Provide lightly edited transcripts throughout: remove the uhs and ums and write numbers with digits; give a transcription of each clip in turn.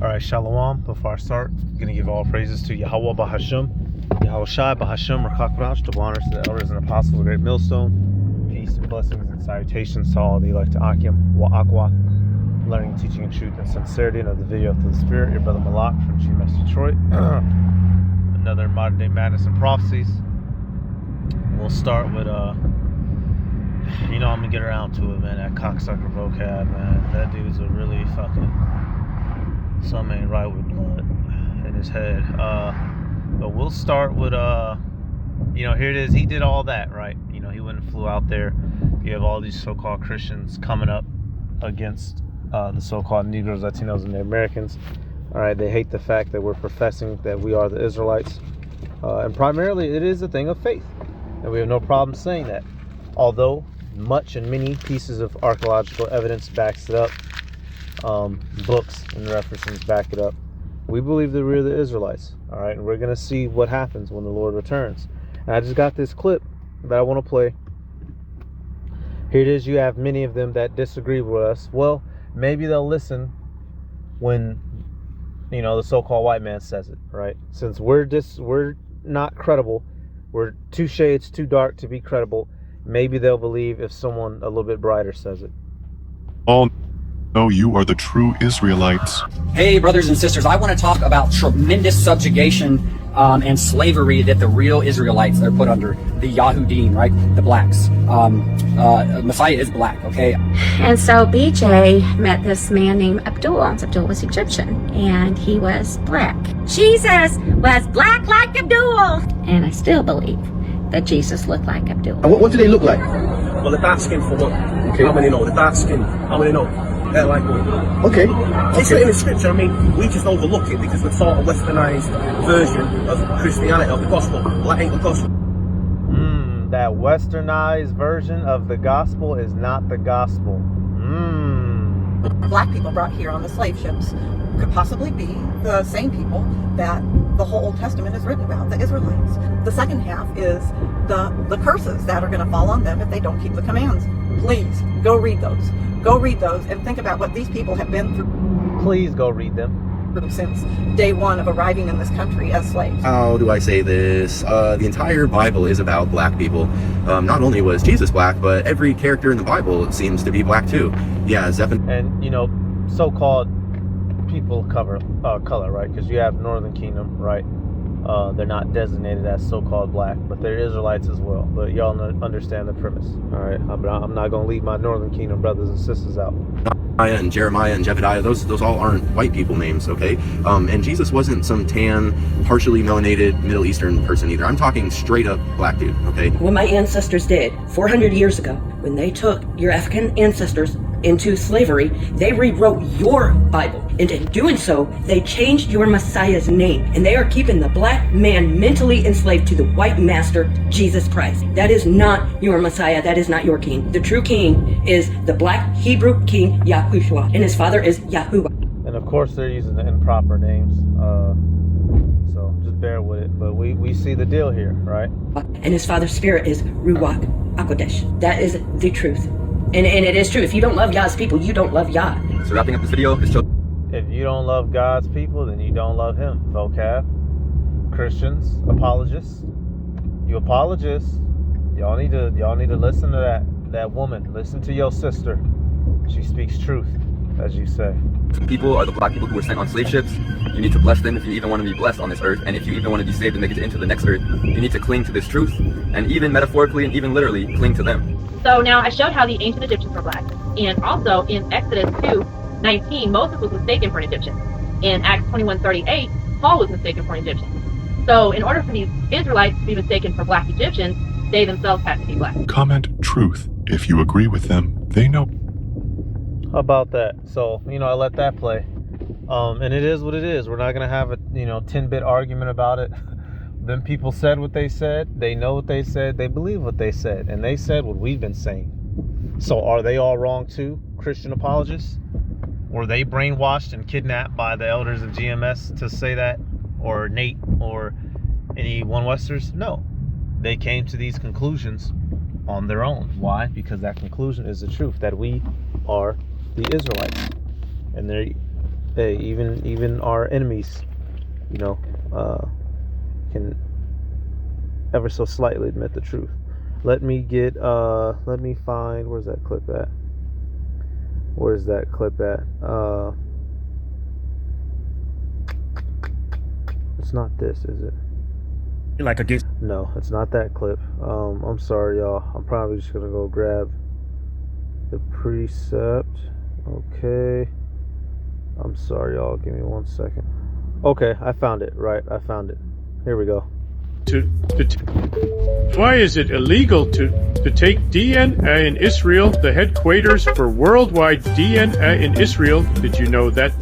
Alright, Shalom. Before I start, I'm going to give all praises to Yahweh Bahasham, Yahweh Shai Bahasham, Rakakranach, double honors to the elders and apostles of the great millstone. Peace and blessings and salutations to all the elect Akim, Wa'akwa, learning, teaching, and truth and sincerity. Another video through the Spirit, your brother Malak from GMS Detroit. Another modern day Madness and Prophecies. We'll start with, I'm going to get around to it, man. That cocksucker vocab, man. That dude's a really fucking... something ain't right with blood in his head. But we'll start with here it is. He did all that, right? He went and flew out there. You have all these so-called Christians coming up against the so-called Negroes, Latinos, and the Americans. All right, they hate the fact that we're professing that we are the Israelites, and primarily it is a thing of faith, and we have no problem saying that. Although much and many pieces of archaeological evidence backs it up. Books and references back it up. We believe that we're the Israelites, all right, and we're gonna see what happens when the Lord returns. And I just got this clip that I want to play. Here it is. You have many of them that disagree with us. Well, maybe they'll listen when the so-called white man says it, right? Since we're not credible, we're two shades too dark to be credible. Maybe they'll believe if someone a little bit brighter says it. No, you are the true Israelites. Hey, brothers and sisters, I want to talk about tremendous subjugation and slavery that the real Israelites are put under. The Yahudim, right? The blacks. Messiah is black, okay? And so BJ met this man named Abdul. Abdul was Egyptian, and he was black. Jesus was black like Abdul. And I still believe that Jesus looked like Abdul. What do they look like? Well, the dark skin for what? Okay. How many know? The dark skin, how many know? Like, okay. It's written in scripture. I mean, we just overlook it because we've sort of westernized version of Christianity, of the gospel. Well, that ain't the gospel. That westernized version of the gospel is not the gospel. Black people brought here on the slave ships could possibly be the same people that the whole Old Testament is written about, the Israelites. The second half is the curses that are going to fall on them if they don't keep the commands. Please, go read those. Go read those and think about what these people have been through. Please go read them. Since day one of arriving in this country as slaves. How do I say this? The entire Bible is about black people. Not only was Jesus black, but every character in the Bible seems to be black too. Yeah, And so-called people color, right? Because you have Northern Kingdom, right? They're not designated as so-called black, but they're Israelites as well. But y'all understand the premise, all right? I'm not going to leave my Northern Kingdom brothers and sisters out. and Jeremiah and Jebediah, those all aren't white people names, okay? And Jesus wasn't some tan, partially melanated Middle Eastern person either. I'm talking straight up black dude, okay? What my ancestors did 400 years ago, when they took your African ancestors into slavery, they rewrote your Bible. And in doing so, they changed your Messiah's name. And they are keeping the black man mentally enslaved to the white master, Jesus Christ. That is not your Messiah. That is not your king. The true king is the black Hebrew king, Yahushua. And his father is Yahuwah. And of course, they're using the improper names. So just bear with it. But we see the deal here, right? And his father's spirit is Ruach HaKodesh. That is the truth. And it is true. If you don't love Yah's people, you don't love Yah. So wrapping up this video, if you don't love God's people, then you don't love him. Vocab. Christians, apologists. You apologists. Y'all need to listen to that woman. Listen to your sister. She speaks truth, as you say. people are the black people who were sent on slave ships. You need to bless them if you even want to be blessed on this earth. And if you even want to be saved and make it into the next earth, you need to cling to this truth. And even metaphorically and even literally, cling to them. So now I showed how the ancient Egyptians were black. And also in Exodus 2:19, Moses was mistaken for an Egyptian. In Acts 21:38, Paul was mistaken for an Egyptian. So in order for these Israelites to be mistaken for black Egyptians, they themselves had to be black. Comment truth. If you agree with them, they know. How about that? So, I let that play. And it is what it is. We're not going to have a, 10-bit argument about it. Them people said what they said. They know what they said. They believe what they said. And they said what we've been saying. So are they all wrong too, Christian apologists? Were they brainwashed and kidnapped by the elders of GMS to say that? Or Nate or any One Westers? No. They came to these conclusions on their own. Why? Because that conclusion is the truth, that we are the Israelites. And hey, even our enemies, can ever so slightly admit the truth. Let me find, where's that clip at? It's not this, is it? Like against. No, it's not that clip. I'm sorry, y'all. I'm probably just gonna go grab the precept. Okay. I'm sorry, y'all. Give me 1 second. Okay, I found it. Right, I found it. Here we go. Why is it illegal to take DNA in Israel? The headquarters for worldwide DNA in Israel. Did you know that?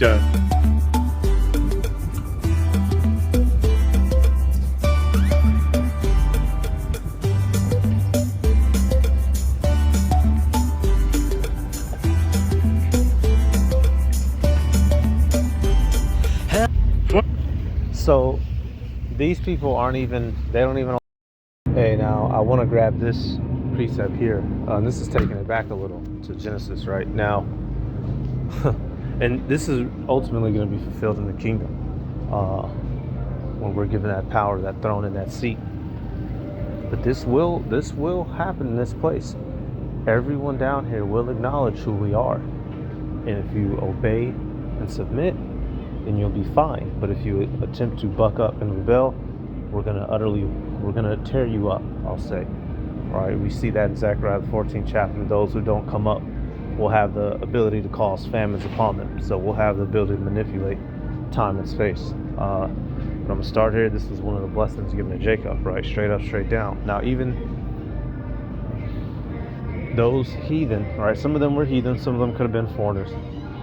So these people they don't even. Hey, now I want to grab this precept here. This is taking it back a little to Genesis right now. And this is ultimately going to be fulfilled in the kingdom when we're given that power, that throne, and that seat. But this will happen in this place. Everyone down here will acknowledge who we are, and if you obey and submit, then you'll be fine. But if you attempt to buck up and rebel, we're gonna tear you up, I'll say. All right, we see that in Zechariah the 14th chapter. Those who don't come up will have the ability to cause famines upon them. So we'll have the ability to manipulate time and space. But I'm gonna start here. This is one of the blessings given to Jacob, right? Straight up, straight down. Now, even those heathen, right? Some of them were heathen, some of them could have been foreigners.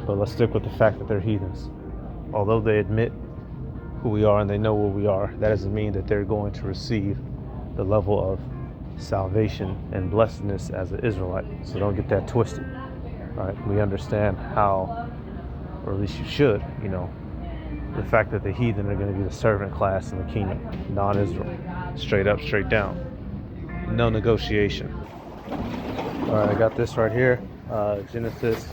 But let's stick with the fact that they're heathens. Although they admit who we are and they know where we are, that doesn't mean that they're going to receive the level of salvation and blessedness as an Israelite. So don't get that twisted. Right? We understand how, or at least you should, the fact that the heathen are going to be the servant class in the kingdom, non-Israel. Straight up, straight down. No negotiation. All right, I got this right here. Genesis.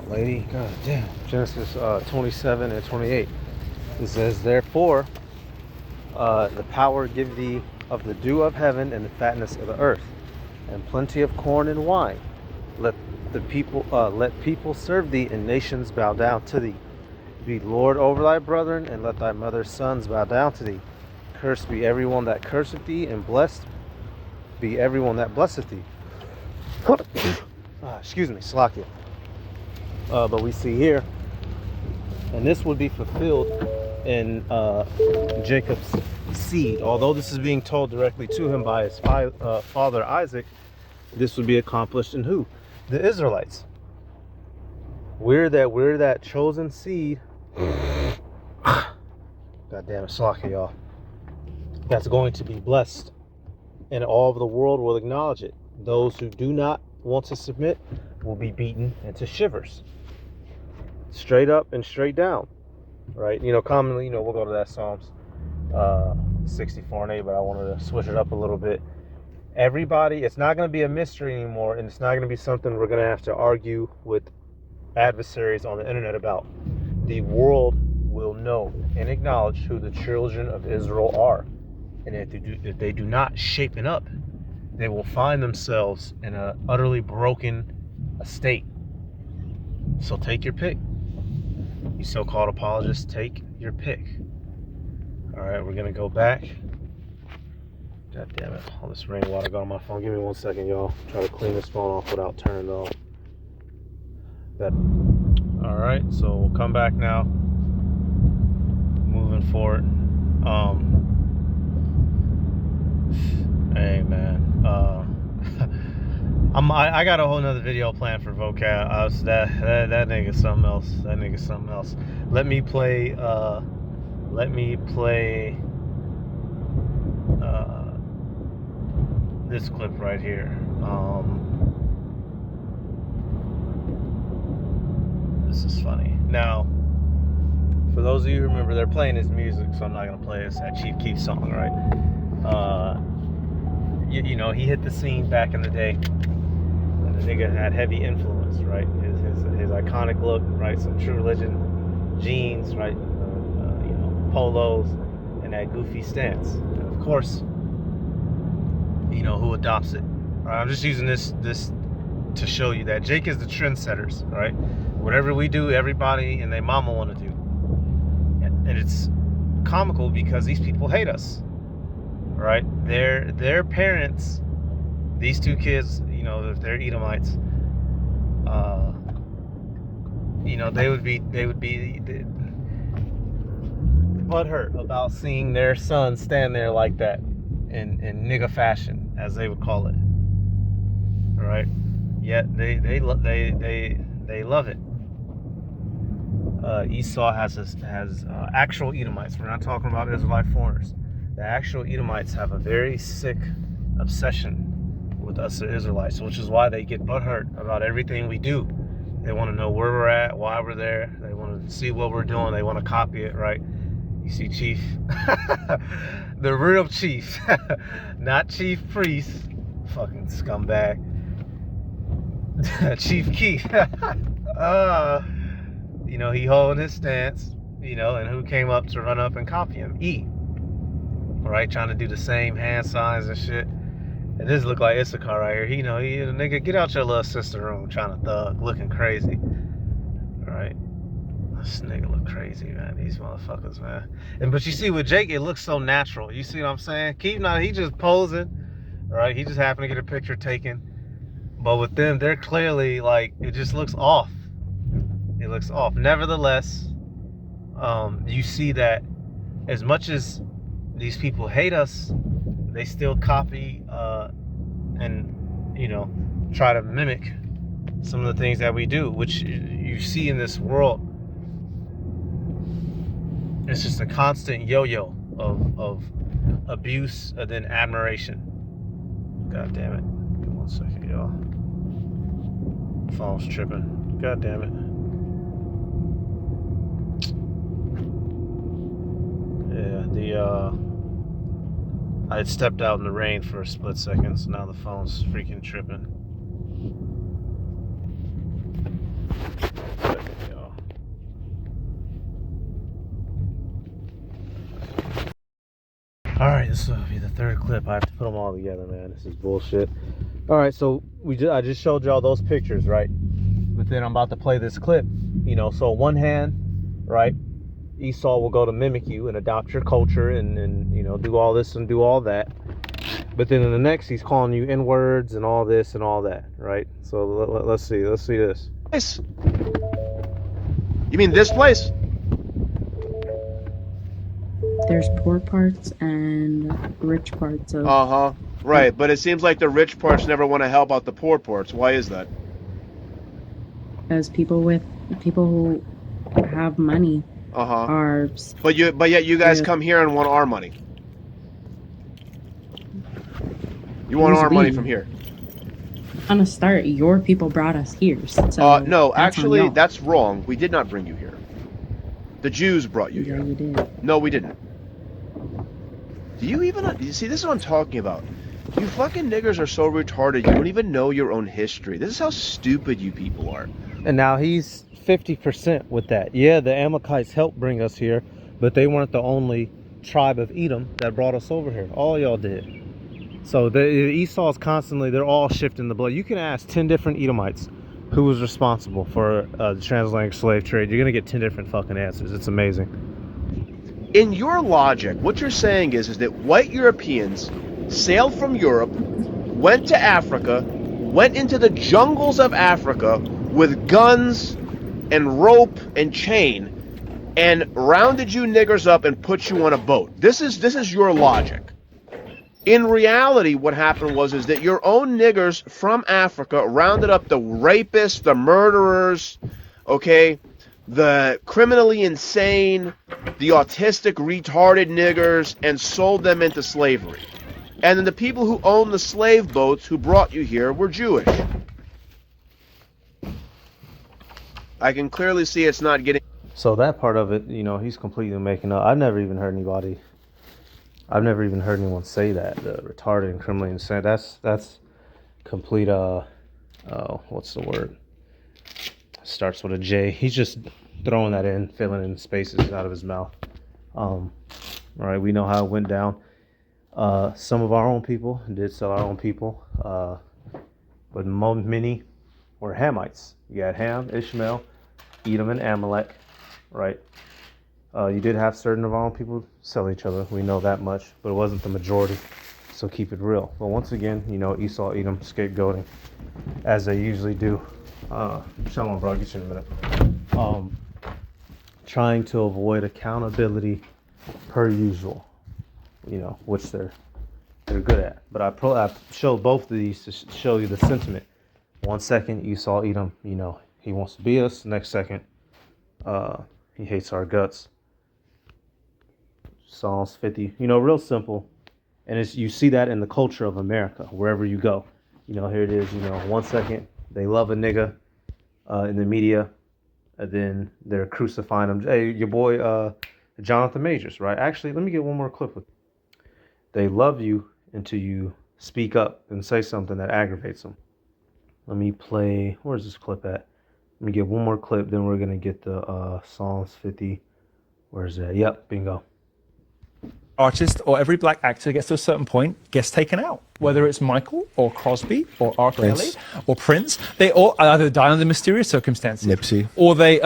Lady, god damn. Genesis 27 and 28. It says, therefore, the power give thee of the dew of heaven and the fatness of the earth, and plenty of corn and wine. Let people serve thee, and nations bow down to thee. Be Lord over thy brethren, and let thy mother's sons bow down to thee. Cursed be everyone that curseth thee, and blessed be everyone that blesseth thee. Excuse me, Slakia. But we see here, and this would be fulfilled in Jacob's seed. Although this is being told directly to him by his father Isaac, this would be accomplished in who? The Israelites. We're that chosen seed. God damn it, Slakia, y'all. That's going to be blessed, and all of the world will acknowledge it. Those who do not want to submit will be beaten into shivers. Straight up and straight down, right? Commonly, we'll go to that Psalms 64 and 8, but I wanted to switch it up a little bit. Everybody, it's not going to be a mystery anymore, and it's not going to be something we're going to have to argue with adversaries on the internet about. The world will know and acknowledge who the children of Israel are, and if they do not shapen up, they will find themselves in an utterly broken state. So take your pick. You so-called apologists, take your pick. All right, we're gonna go back. God damn it, all this rainwater got on my phone. Give me 1 second, y'all. Try to clean this phone off without turning it off. All right, so we'll come back now. Moving forward. Hey man, I got a whole nother video planned for vocab. That nigga's something else. That nigga's something else. Let me play this clip right here. This is funny. Now, for those of you who remember, they're playing his music, so I'm not gonna play that Chief Keef song, right? He hit the scene back in the day. The nigga had heavy influence, right? iconic look, right? Some True Religion jeans, right? Polos, and that goofy stance. And of course, who adopts it. I'm just using this to show you that Jake is the trendsetters, right? Whatever we do, everybody and their mama want to do. And it's comical because these people hate us, right? Their parents, these two kids, if they're Edomites, they would be butthurt about seeing their son stand there like that in nigga fashion, as they would call it. All right, yet they love it. Esau has actual Edomites. We're not talking about Israelite foreigners. The actual Edomites have a very sick obsession with us, the Israelites, which is why they get butthurt about everything we do. They want to know where we're at, why we're there. They want to see what we're doing. They want to copy it, right? You see Chief, the real Chief, not Chief Priest, fucking scumbag. Chief Keith. He holding his stance, and who came up to run up and copy him? E. Right, trying to do the same hand signs and shit. And this look like Issachar right here. He the nigga, get out your little sister room trying to thug, looking crazy. Right? This nigga look crazy, man. These motherfuckers, man. But you see with Jake, it looks so natural. You see what I'm saying? Keith, he just posing, right? He just happened to get a picture taken. But with them, they're clearly like, it just looks off. It looks off. Nevertheless, you see that as much as these people hate us, they still copy and try to mimic some of the things that we do, which you see in this world. It's just a constant yo-yo of abuse and then admiration. God damn it. Give me 1 second, y'all. Phone's tripping. God damn it. Yeah, I had stepped out in the rain for a split second, so now the phone's freaking tripping. Alright, this will be the third clip. I have to put them all together, man. This is bullshit. Alright, so I just showed y'all those pictures, right? But then I'm about to play this clip. So one hand, right? Esau will go to mimic you and adopt your culture and do all this and do all that. But then in the next, he's calling you N-words and all this and all that, right? So let's see this. You mean this place? There's poor parts and rich parts of... Uh-huh. Right, but it seems like the rich parts never want to help out the poor parts. Why is that? As people who have money are... But yet you guys come here and want our money. You want our money from here. On a start, your people brought us here. So no, actually, that's wrong. We did not bring you here. The Jews brought you here. Yeah, you did. No, we didn't. Do you even... You see, this is what I'm talking about. You fucking niggers are so retarded, you don't even know your own history. This is how stupid you people are. And now he's 50% with that. Yeah, the Amalekites helped bring us here, but they weren't the only tribe of Edom that brought us over here. All y'all did. So Esau's constantly, they're all shifting the blood. You can ask 10 different Edomites who was responsible for the transatlantic slave trade. You're going to get 10 different fucking answers. It's amazing. In your logic, what you're saying is that white Europeans sailed from Europe, went to Africa, went into the jungles of Africa with guns and rope and chain, and rounded you niggers up and put you on a boat. This is your logic. In reality, what happened was that your own niggers from Africa rounded up the rapists, the murderers, okay, the criminally insane, the autistic, retarded niggers, and sold them into slavery. And then the people who owned the slave boats who brought you here were Jewish. I can clearly see it's not getting... So that part of it, he's completely making up. I've never even heard anyone say that. Retarded and criminally insane. That's complete, what's the word? Starts with a J. He's just throwing that in, filling in spaces out of his mouth. All right, we know how it went down. Some of our own people did sell our own people, but many were Hamites. You had Ham, Ishmael, Edom, and Amalek, right? You did have certain of our own people sell each other. We know that much, but it wasn't the majority. So keep it real. But once again, Esau, Edom, scapegoating, as they usually do. Shalom, bro. I'll get you in a minute. Trying to avoid accountability per usual, which they're good at. But I showed both of these to show you the sentiment. 1 second, Esau, Edom, he wants to be us. Next second, he hates our guts. Psalms 50, real simple. And you see that in the culture of America, wherever you go. Here it is, 1 second, they love a nigga in the media, and then they're crucifying him. Hey, your boy Jonathan Majors, right? Actually, let me get one more clip with you. They love you until you speak up and say something that aggravates them. Let me play, where's this clip at? Let me get one more clip, then we're going to get the Psalms 50. Where's that? Yep, bingo. Artist or every black actor gets to a certain point, gets taken out. Whether it's Michael or Crosby or R. Kelly or Prince, they all either die under mysterious circumstances, Nipsey, or they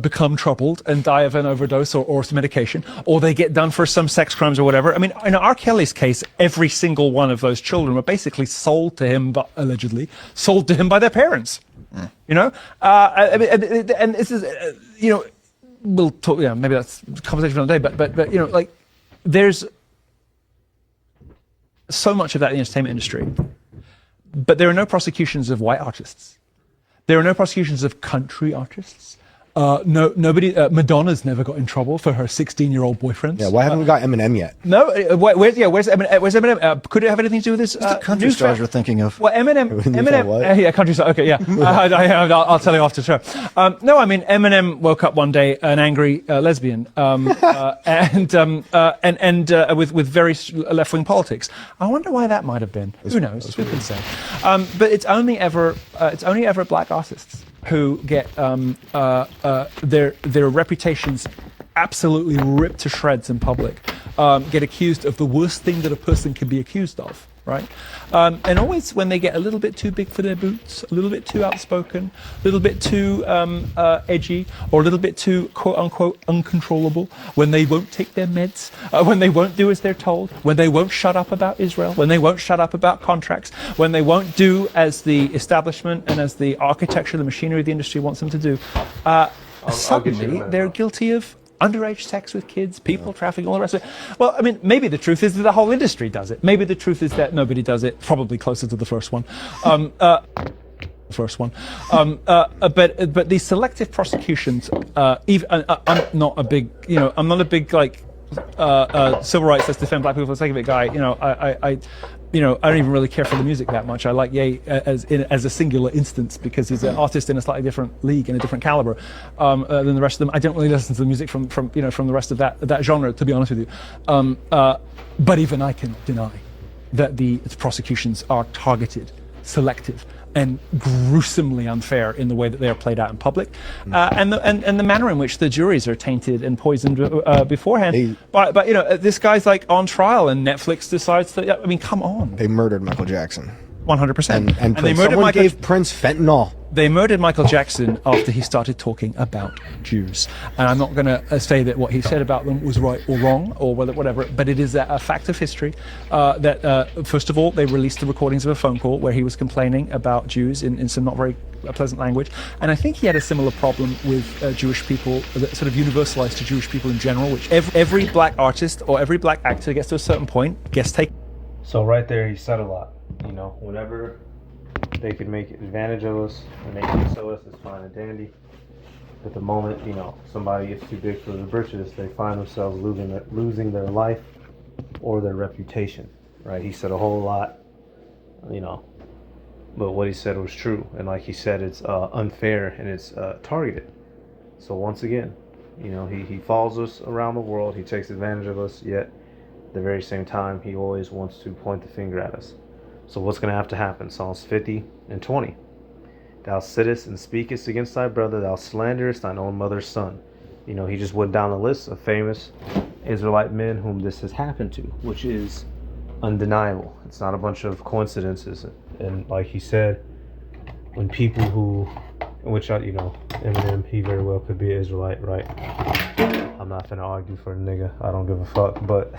become troubled and die of an overdose or some medication, or they get done for some sex crimes or whatever. I mean, in R. Kelly's case, every single one of those children were basically sold to him, allegedly sold to him by their parents. And this is, we'll talk. Yeah, maybe that's a conversation for another day. But there's so much of that in the entertainment industry, but there are no prosecutions of white artists. There are no prosecutions of country artists. Nobody. Madonna's never got in trouble for her 16-year-old boyfriends. Yeah, why haven't we got Eminem yet? No, where's Eminem? Where's Eminem? Could it have anything to do with this? The country stars you're thinking of. Well, Eminem. Yeah, country stars. Okay, yeah. I'll tell you after the show. No, I mean Eminem woke up one day an angry lesbian, with very left-wing politics. I wonder why that might have been. Who knows? Who can say? But it's only ever black artists who get their reputations absolutely ripped to shreds in public, get accused of the worst thing that a person can be accused of, right? And always when they get a little bit too big for their boots, a little bit too outspoken, a little bit too edgy, or a little bit too quote-unquote uncontrollable, when they won't take their meds, when they won't do as they're told, when they won't shut up about Israel, when they won't shut up about contracts, when they won't do as the establishment and as the architecture, the machinery of the industry wants them to do, suddenly they're guilty of underage sex with kids, people trafficking, all the rest of it. Well, I mean, maybe the truth is that the whole industry does it. Maybe the truth is that nobody does it. Probably closer to the first one. But these selective prosecutions, I'm not a big civil rights, let's defend black people for the sake of it guy. I don't even really care for the music that much. I like Ye as a singular instance because he's an artist in a slightly different league and a different caliber than the rest of them. I don't really listen to the music from the rest of that genre, to be honest with you. But even I cannot deny that the prosecutions are targeted, selective, and gruesomely unfair in the way that they are played out in public, and the manner in which the juries are tainted and poisoned beforehand. But this guy's like on trial, and Netflix decides to. I mean, come on. They murdered Michael Jackson. 100%. And they murdered gave Prince fentanyl. They murdered Michael Jackson after he started talking about Jews. And I'm not going to say that what he said about them was right or wrong or whatever, but it is a fact of history that, first of all, they released the recordings of a phone call where he was complaining about Jews in some not very pleasant language. And I think he had a similar problem with Jewish people that sort of universalized to Jewish people in general, which every black artist or every black actor gets to a certain point, gets taken. So right there, he said a lot. Whenever they could make advantage of us and they can sell us, it's fine and dandy. But the moment, somebody gets too big for their britches, they find themselves losing their life or their reputation, right? He said a whole lot, but what he said was true. And like he said, it's unfair and it's targeted. So once again, he follows us around the world. He takes advantage of us, yet at the very same time, he always wants to point the finger at us. So what's going to have to happen? Psalms 50 and 20. Thou sittest and speakest against thy brother, thou slanderest thine own mother's son. You know, he just went down a list of famous Israelite men whom this has happened to, which is undeniable. It's not a bunch of coincidences. And like he said, when people who, which you know, Eminem, he very well could be an Israelite, right? I'm not gonna argue for a nigga. I don't give a fuck. But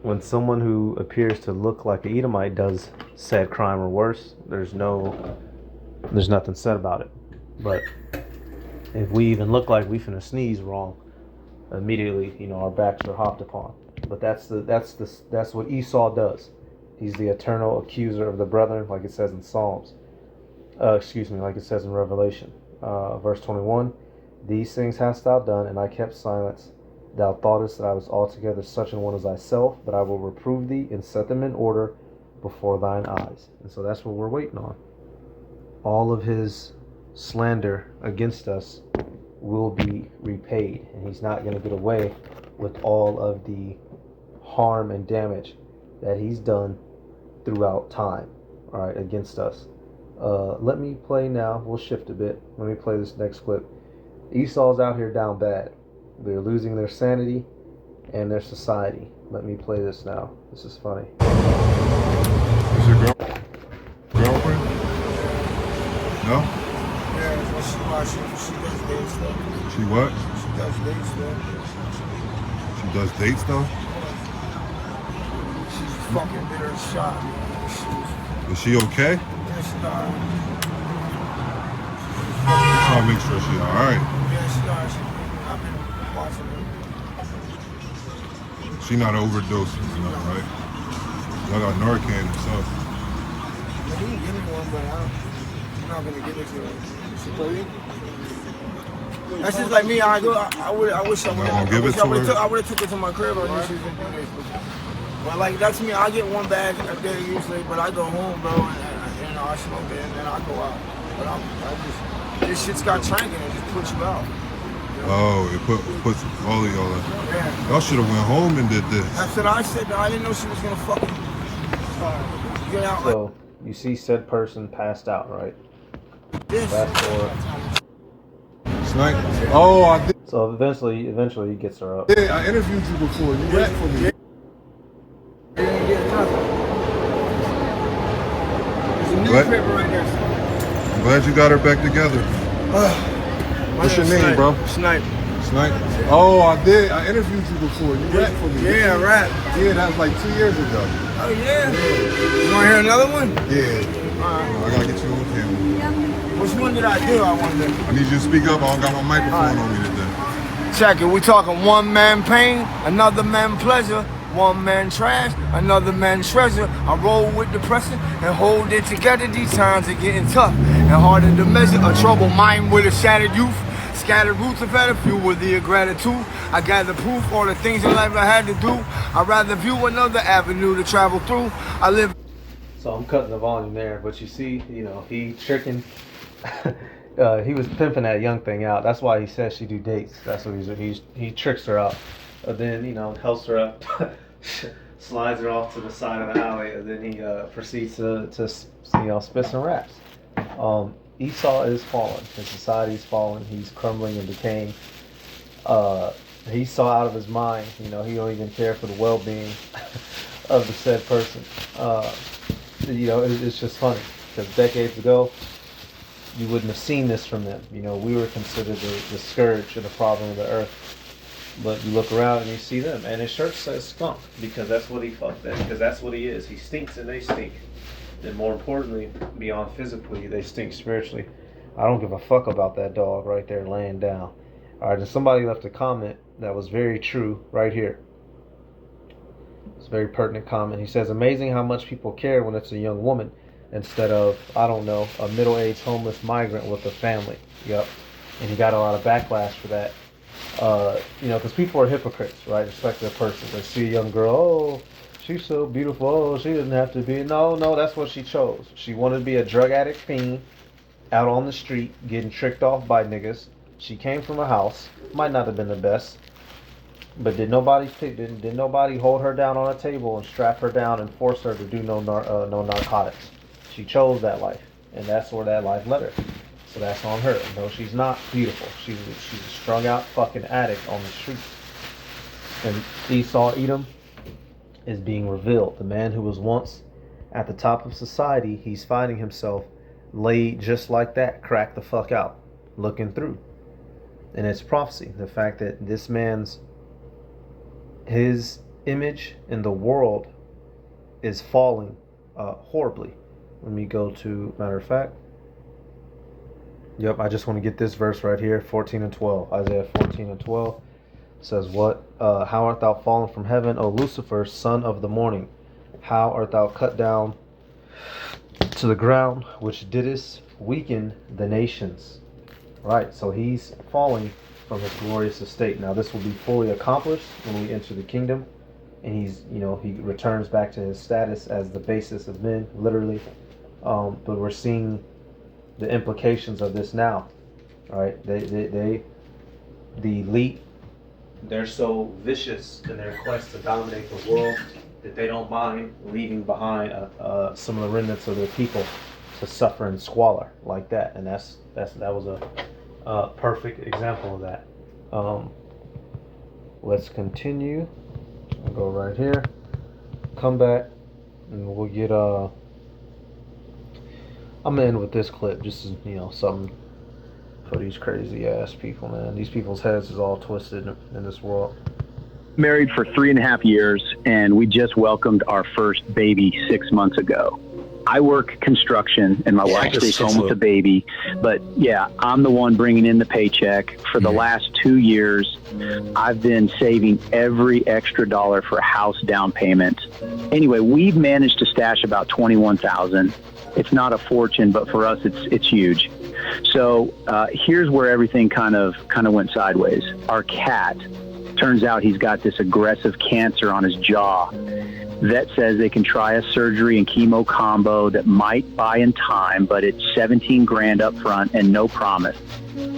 when someone who appears to look like an Edomite does said crime or worse, there's nothing said about it. But if we even look like we finna sneeze wrong, immediately, you know, our backs are hopped upon. But that's what Esau does. He's the eternal accuser of the brethren, like it says in Psalms. Like it says in Revelation, verse 21. These things hast thou done, and I kept silence. Thou thoughtest that I was altogether such an one as thyself, but I will reprove thee and set them in order before thine eyes. And so that's what we're waiting on. All of his slander against us will be repaid, and he's not going to get away with all of the harm and damage that he's done throughout time, all right, against us. Let me play now. We'll shift a bit. Let me play this next clip. Esau's out here down bad. They're losing their sanity and their society. Let me play this now. This is funny. Is your girlfriend? No? Yeah, she does dates though. She what? She does dates though. She does dates though? She's fucking did her shot. Is she okay? Yeah, she's alright. Just trying to make sure she's alright. Yeah, she's alright. I've been watching her. She not overdosing or nothing, right? I got Narcan and stuff. They didn't give me one, but I'm not gonna give it to her. She told you? That's just like me. I wish I would have took it to my crib. I knew she was gonna do this. But like that's me. I get one bag a day usually, but I go home, bro, and you know I smoke it, and then I go out. But this shit's got trank in it. Just puts you out. Oh, it puts all of y'all in. Yeah. Y'all should have went home and did this. That's what I said. I didn't know she was gonna fucking get out. So you see said person passed out, right? Yes. Fast forward. Snipe. Oh, I did. So eventually he gets her up. Yeah, I interviewed you before. You rap for me. There's a newspaper right there. I'm glad you got her back together. What's your name, bro? Snipe. Snipe. Oh, I did. I interviewed you before. You rap for me. Yeah, rap. Yeah, that was like 2 years ago. Oh yeah. You wanna hear another one? Yeah. I gotta get you on camera. Which one did I do? I wonder. I need you to speak up. I don't got my microphone on me today. Check it. We talking one man pain, another man pleasure. One man trash, another man treasure. I roll with the pressure and hold it together. These times are getting tough and harder to measure. A troubled mind with a shattered youth. Scattered roots have had a few worthy of gratitude. I gather proof all the things in life I had to do. I'd rather view another avenue to travel through. I live. So I'm cutting the volume there, but you see, you know, he tricking. He was pimping that young thing out. That's why he says she do dates. That's what he tricks her out. Then, you know, helps her up, slides her off to the side of the alley, and then he proceeds to you know, spit some raps. Esau is fallen. His society is fallen. He's crumbling and decaying. Esau out of his mind. You know, he don't even care for the well-being of the said person. You know, it's just funny because decades ago, you wouldn't have seen this from them. You know, we were considered the scourge or the problem of the earth. But you look around and you see them, and his shirt says skunk because that's what he fucked at. Because that's what he is. He stinks and they stink. And more importantly, beyond physically, they stink spiritually. I don't give a fuck about that dog right there laying down. All right, and somebody left a comment that was very true right here. It's a very pertinent comment. He says, "Amazing how much people care when it's a young woman instead of, I don't know, a middle-aged homeless migrant with a family." Yep. And he got a lot of backlash for that. You know, because people are hypocrites, right? Respect their person. They see a young girl, oh, she's so beautiful, oh, she doesn't have to be. No, that's what she chose. She wanted to be a drug addict fiend out on the street, getting tricked off by niggas. She came from a house, might not have been the best, but did nobody hold her down on a table and strap her down and force her to do no narcotics? She chose that life, and that's where that life led her. So that's on her. No, she's not beautiful. She's a strung out fucking addict on the street. And Esau Edom is being revealed. The man who was once at the top of society, he's finding himself laid just like that, cracked the fuck out, looking through. And it's prophecy. The fact that this man's, his image in the world is falling horribly. Let me go to, matter of fact, yep, I just want to get this verse right here, 14 and 12. Isaiah 14 and 12 says what? How art thou fallen from heaven, O Lucifer, son of the morning? How art thou cut down to the ground, which didst weaken the nations? Right, so he's falling from his glorious estate. Now this will be fully accomplished when we enter the kingdom, and he's, he returns back to his status as the basis of men, literally. But we're seeing the implications of this now. Right, the elite, they're so vicious in their quest to dominate the world that they don't mind leaving behind some of the remnants of their people to suffer and squalor like that. And that was a perfect example of that. Let's continue. I'll go right here, come back, and we'll get I'm gonna end with this clip, just as, something for these crazy ass people, man. These people's heads is all twisted in this world. Married for 3.5 years, and we just welcomed our first baby 6 months ago. I work construction, and my wife stays home with the baby. But yeah, I'm the one bringing in the paycheck. For the last 2 years, I've been saving every extra dollar for house down payment. Anyway, we've managed to stash about $21,000. It's not a fortune, but for us, it's huge. So here's where everything kind of went sideways. Our cat, turns out he's got this aggressive cancer on his jaw. Vet says they can try a surgery and chemo combo that might buy in time, but it's 17 grand up front and no promise.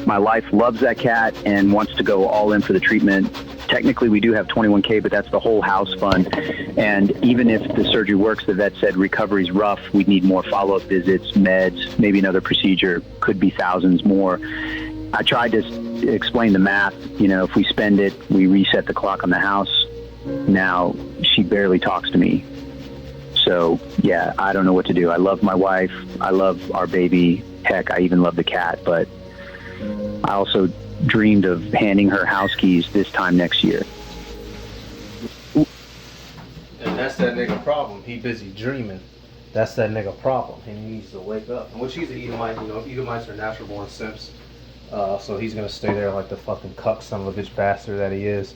My wife loves that cat and wants to go all in for the treatment. Technically, we do have 21K, but that's the whole house fund. And even if the surgery works, the vet said recovery's rough. We'd need more follow-up visits, meds, maybe another procedure, could be thousands more. I tried to explain the math. If we spend it, we reset the clock on the house. Now she barely talks to me. So yeah, I don't know what to do. I love my wife. I love our baby. Heck, I even love the cat, but I also dreamed of handing her house keys this time next year. And that's that nigga problem. He busy dreaming. That's that nigga problem. He needs to wake up. And which he's an Edomite, Edomites are natural born simps. So he's gonna stay there like the fucking cuck son of a bitch bastard that he is.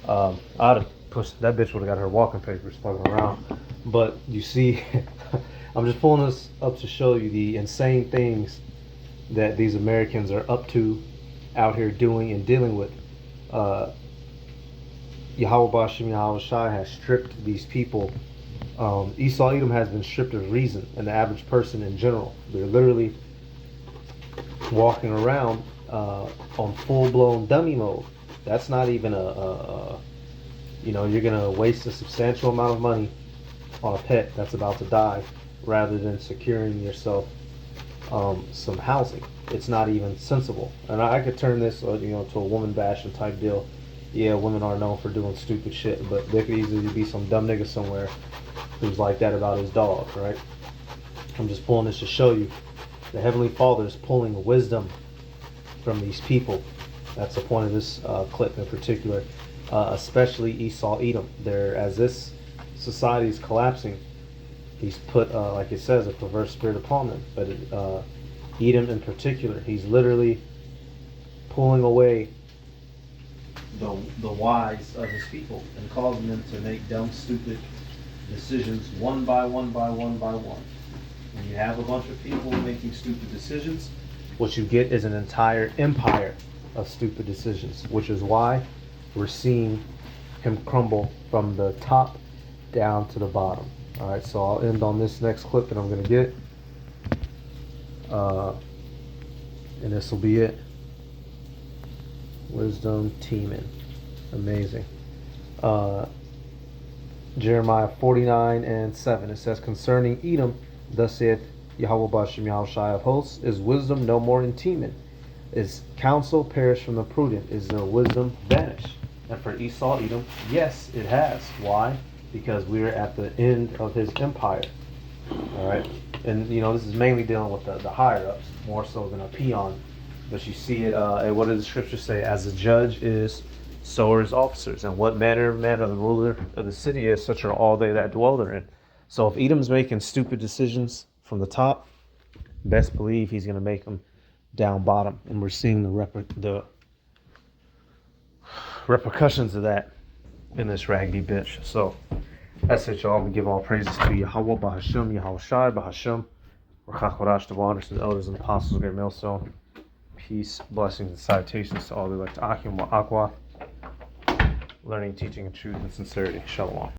I'd have pushed, that bitch would have got her walking papers fucking around. But you see, I'm just pulling this up to show you the insane things that these Americans are up to, out here doing and dealing with. Yahweh Bashim Yahweh Shai has stripped these people. Esau Edom has been stripped of reason, and the average person in general. They're literally walking around on full-blown dummy mode. That's not even you're gonna waste a substantial amount of money on a pet that's about to die rather than securing yourself some housing. It's not even sensible. And I could turn this to a woman bashing type deal. Yeah, women are known for doing stupid shit, but there could easily be some dumb nigga somewhere who's like that about his dog, right? I'm just pulling this to show you the Heavenly Father is pulling wisdom from these people. That's the point of this clip in particular, especially Esau Edom. As this society is collapsing, he's put, like it says, a perverse spirit upon them. But Edom in particular, he's literally pulling away the wise of his people and causing them to make dumb, stupid decisions one by one by one by one. When you have a bunch of people making stupid decisions, what you get is an entire empire of stupid decisions, which is why we're seeing him crumble from the top down to the bottom. All right, so I'll end on this next clip that I'm going to get. And this will be it. Wisdom teaming. Amazing. Jeremiah 49:7. It says, concerning Edom, thus saith Yahweh Bashem Yahushai of hosts. Is wisdom no more in Teman? Is counsel perished from the prudent? Is no wisdom vanished? And for Esau, Edom, yes, it has. Why? Because we're at the end of his empire. All right, and this is mainly dealing with the higher ups more so than a peon. But you see it. And what does the scripture say? As the judge is, so are his officers, and what manner of man of the ruler of the city is, such are all they that dwell therein. So if Edom's making stupid decisions from the top, best believe he's going to make them down bottom, and we're seeing the repercussions of that in this raggedy bitch. So that's it, y'all. We give all praises to Yahweh, Bahasham, Yahushai, Bahasham, Rachach the waters, to the elders and apostles, great millstone. Peace, blessings, and salutations to all who like to Akim wa Aqua, learning, teaching, and truth and sincerity. Shalom.